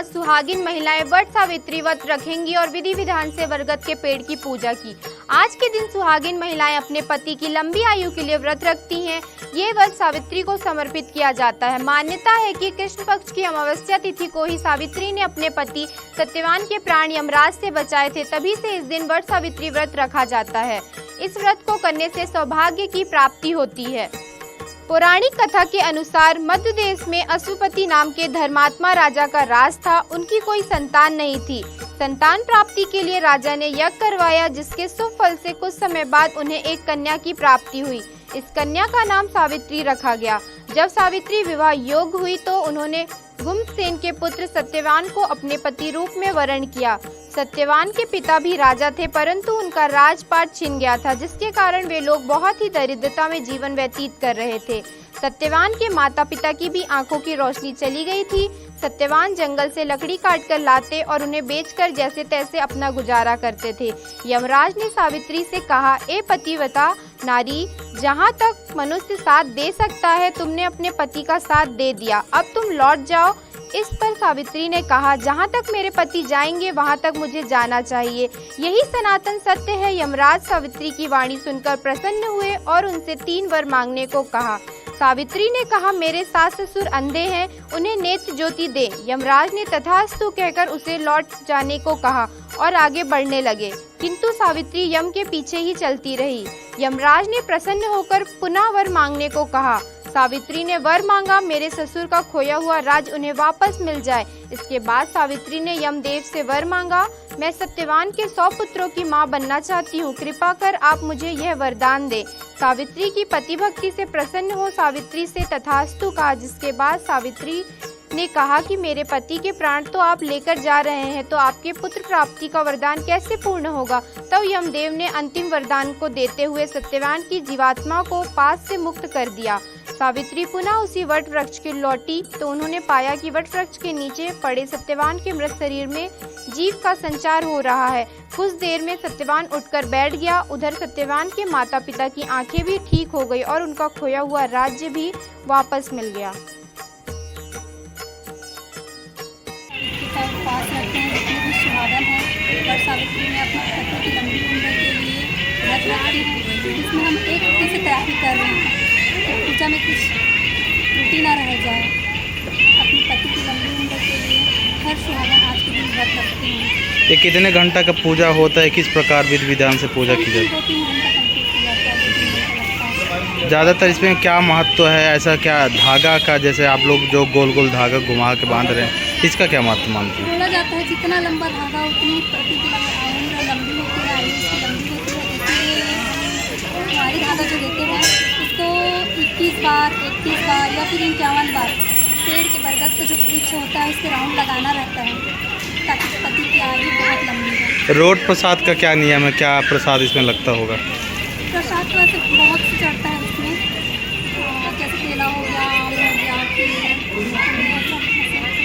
आज सुहागिन महिलाएं वट सावित्री व्रत रखेंगी और विधि विधान से बरगद के पेड़ की पूजा की। आज के दिन सुहागिन महिलाएं अपने पति की लंबी आयु के लिए व्रत रखती हैं। ये व्रत सावित्री को समर्पित किया जाता है। मान्यता है कि कृष्ण पक्ष की अमावस्या तिथि को ही सावित्री ने अपने पति सत्यवान के प्राण यमराज से बचाए थे, तभी से इस दिन वट सावित्री व्रत रखा जाता है। इस व्रत को करने से सौभाग्य की प्राप्ति होती है। पौराणिक कथा के अनुसार मध्य देश में अश्वपति नाम के धर्मात्मा राजा का राज था। उनकी कोई संतान नहीं थी। संतान प्राप्ति के लिए राजा ने यज्ञ करवाया, जिसके शुभ फल से कुछ समय बाद उन्हें एक कन्या की प्राप्ति हुई। इस कन्या का नाम सावित्री रखा गया। जब सावित्री विवाह योग्य हुई तो उन्होंने गुम्तसेन के पुत्र सत्यवान को अपने पति रूप में वरण किया। सत्यवान के पिता भी राजा थे, परंतु उनका राजपाट छिन गया था, जिसके कारण वे लोग बहुत ही दरिद्रता में जीवन व्यतीत कर रहे थे। सत्यवान के माता पिता की भी आंखों की रोशनी चली गई थी। सत्यवान जंगल से लकड़ी काट कर लाते और उन्हें बेचकर जैसे तैसे अपना गुजारा करते थे। यमराज ने सावित्री से कहा, ए पतिव्रता नारी, जहाँ तक मनुष्य साथ दे सकता है तुमने अपने पति का साथ दे दिया, अब तुम लौट जाओ। इस पर सावित्री ने कहा, जहाँ तक मेरे पति जाएंगे वहाँ तक मुझे जाना चाहिए। यही सनातन सत्य है। यमराज सावित्री की वाणी सुनकर प्रसन्न हुए और उनसे 3 वर मांगने को कहा। सावित्री ने कहा, मेरे सास ससुर अंधे हैं, उन्हें नेत्र ज्योति दे। यमराज ने तथास्तु कहकर उसे लौट जाने को कहा और आगे बढ़ने लगे, किंतु सावित्री यम के पीछे ही चलती रही। यमराज ने प्रसन्न होकर पुनः वर मांगने को कहा। सावित्री ने वर मांगा, मेरे ससुर का खोया हुआ राज उन्हें वापस मिल जाए। इसके बाद सावित्री ने यमदेव से वर मांगा, मैं सत्यवान के 100 पुत्रों की मां बनना चाहती हूँ, कृपा कर आप मुझे यह वरदान दे। सावित्री की पति भक्ति से प्रसन्न हो सावित्री से तथास्तु कहा, जिसके बाद सावित्री ने कहा कि मेरे पति के प्राण तो आप लेकर जा रहे हैं, तो आपके पुत्र प्राप्ति का वरदान कैसे पूर्ण होगा। तब यमदेव ने अंतिम वरदान को देते हुए सत्यवान की जीवात्मा को पास से मुक्त कर दिया। सावित्री पुनः उसी वट वृक्ष के लौटी तो उन्होंने पाया कि वट वृक्ष के नीचे पड़े सत्यवान के मृत शरीर में जीव का संचार हो रहा है। कुछ देर में सत्यवान उठकर बैठ गया। उधर सत्यवान के माता पिता की आंखें भी ठीक हो गई और उनका खोया हुआ राज्य भी वापस मिल गया। पास रहते हैं जितने भी सुहागन हैं, और सावित्री ने अपने पति की लंबी उम्र के लिए व्रत रखी है, जिसमें हम एक हफ्ते से तैयारी कर रहे हैं कि पूजा में कुछ त्रुटि ना रह जाए। अपने पति की लंबी उम्र के लिए हर सुहागन आज के दिन व्रत रखते हैं। ये कितने घंटा का पूजा होता है, किस प्रकार विधि विधान से पूजा की जाती है? 2-3 घंटा कंप्लीट हो जाता है, 2-3 घंटा लगता है। ज़्यादातर इसमें क्या महत्व है? ऐसा क्या धागा का, जैसे आप लोग जो गोल गोल धागा घुमा के बांध रहे हैं, इसका क्या महत्व मानते हैं? बोला जाता है जितना लंबा धागा उतनी पति की उम्र लंबी होती है, आयु उसकी लंबी होती है। इसलिए हमारी धागा जो देते हैं उसको 21 बार 31 बार या फिर 51 बार पेड़ के बरगद का जो वृक्ष होता है उसके राउंड लगाना रहता है, ताकि पति की आयु बहुत लंबी हो। रोट प्रसाद का क्या नियम है? क्या प्रसाद इसमें लगता होगा? प्रसाद तो ऐसे बहुत से चढ़ता है इसमें, जैसे केला हो गया, आम हो गया,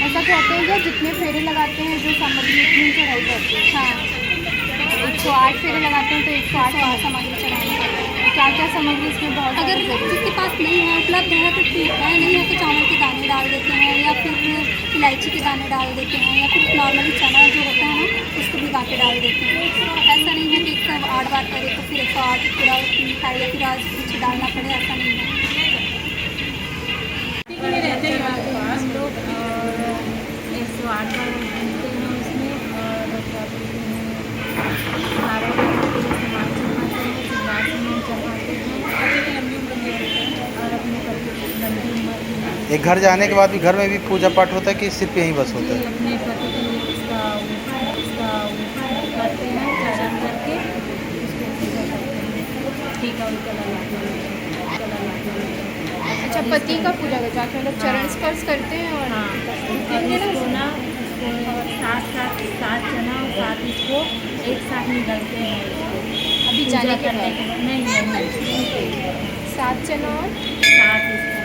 ऐसा कहते हैं कि जितने फेरे लगाते हैं जो सामग्री उतनी चढ़ाई करते हैं। हाँ, 108 फेरे लगाते हैं तो 108 सामग्री चढ़ानी पड़ती है। क्या क्या सामग्री इसमें बहुत अगर जिसके पास नहीं है, उपलब्ध है तो ठीक है, नहीं है तो चावल के दाने डाल देते हैं या फिर इलायची के दाने डाल देते हैं या फिर नॉर्मली चना जो होता है ना उसको भिगा के डाल देते हैं। ऐसा नहीं है कि 108 बार करे तो फिर 108 पूरा मिठाई या फिर आज कुछ डालना पड़े, ऐसा नहीं है। रहते हैं हम लोग और 108 बार घूमते हैं उसमें, और हमारे सामान चढ़ाते हैं, सिंगार चढ़ाते हैं और अपने पति की लंबी उम्र। एक घर जाने के बाद भी घर में भी पूजा पाठ होता है कि सिर्फ यहीं बस होता है? अपने पति के लिए उसका करते हैं, चरण करके उसको पूजा करते हैं, टीका उका लगाते हैं। अच्छा, पति का पूजा करते हैं, मतलब चरण स्पर्श करते हैं। और हाँ, इसको ना 7 चना और 7 इसको एक साथ निकलते हैं अभी जाने के करने बाद के नहीं 7 चना और 7 इसको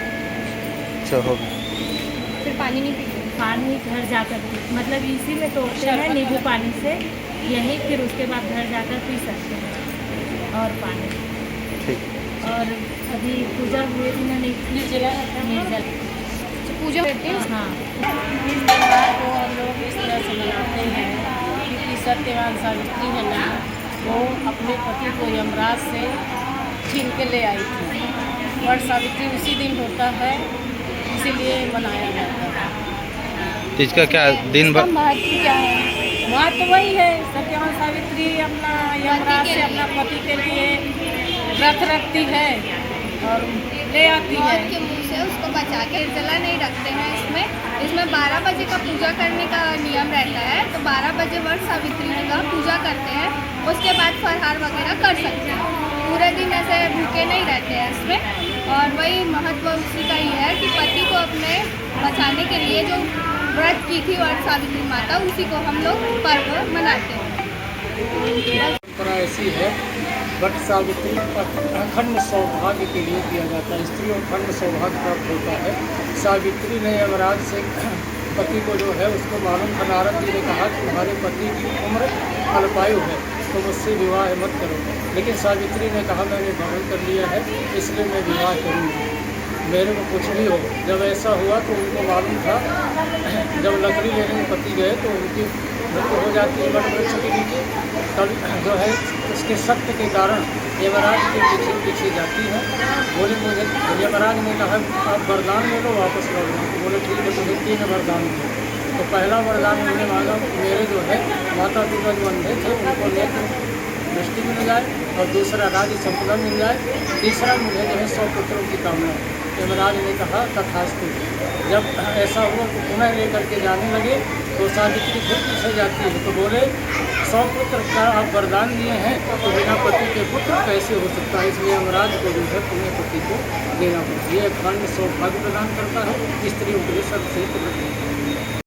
अच्छा, हो फिर पानी नहीं पीते। पानी घर जाकर मतलब इसी में तोड़ते हैं नींबू पानी से, यही फिर उसके बाद घर जाकर पी सकते हैं और पानी। ठीक। और अभी पूजा हुए दिन निर्जला पूजा करते हैं। हाँ, इस त्यौहार को हम लोग इस तरह से मनाते हैं क्योंकि सत्यवान सावित्री है ना, वो अपने पति को यमराज से छीन के ले आई थी। वट सावित्री उसी दिन होता है, इसीलिए मनाया जाता है। तो इसका क्या दिन इसका भर महत्व क्या है? महत्व वही है, सत्यवान सावित्री अपना यमराज से अपना पति के लिए व्रत रखती है और ले आती है। मौत के मुंह से उसको बचा के निर्जला नहीं रखते हैं। इसमें 12 बजे का पूजा करने का नियम रहता है, तो 12 बजे वट सावित्री का पूजा करते हैं, उसके बाद फलहार वगैरह कर सकते हैं। पूरे दिन ऐसे भूखे नहीं रहते हैं इसमें। और वही महत्व उसी का ही है कि पति को अपने बचाने के लिए जो व्रत की थी वट सावित्री माता, उसी को हम लोग पर्व मनाते हैं। परंपरा ऐसी है, वट सावित्री अखंड सौभाग्य के लिए किया जाता है। स्त्री और अखंड सौभाग्य प्राप्त होता है। सावित्री ने यमराज से पति को जो है उसको मालूम था, नारद जी ने कहा कि तुम्हारे पति की उम्र अल्पायु है, तो मुझसे विवाह मत करो। लेकिन सावित्री ने कहा मैंने ग्रहण कर लिया है, इसलिए मैं विवाह करूँगी, मेरे को कुछ भी हो। जब ऐसा हुआ तो उनको मालूम था, जब लकड़ी लेने पति गए तो उनकी मृत्यु हो जाती है वट वृक्ष के नीचे। तब जो है उसके सत्य के कारण यमराज के पीछे पीछे जाती है। बोले मुझे, यमराज ने कहा आप वरदान ले लो, वापस लौट जाओ। तो बोले ठीक है, मुझे 3 वरदान दो। तो पहला वरदान मैंने मांगा मेरे जो है माता पिता जो अंधे थे उनको नेत्र दृष्टि मिल जाए, और दूसरा राज्य संपदा मिल जाए, तीसरा मुझे जो है 100 पुत्रों की कामना। यमराज ने कहा तथास्तु। जब ऐसा हुआ तो पुनः लेकर के जाने लगे तो सावित्री फिर पीछे जाती है। तो बोले 100 पुत्र का आप वरदान दिए हैं, तो बिना पति के पुत्र कैसे हो सकता है, इसलिए यमराज को जो है पुण्य पति को देना पड़ता है। ये अखंड सौभाग्य प्रदान करता है। स्त्री उपदेश से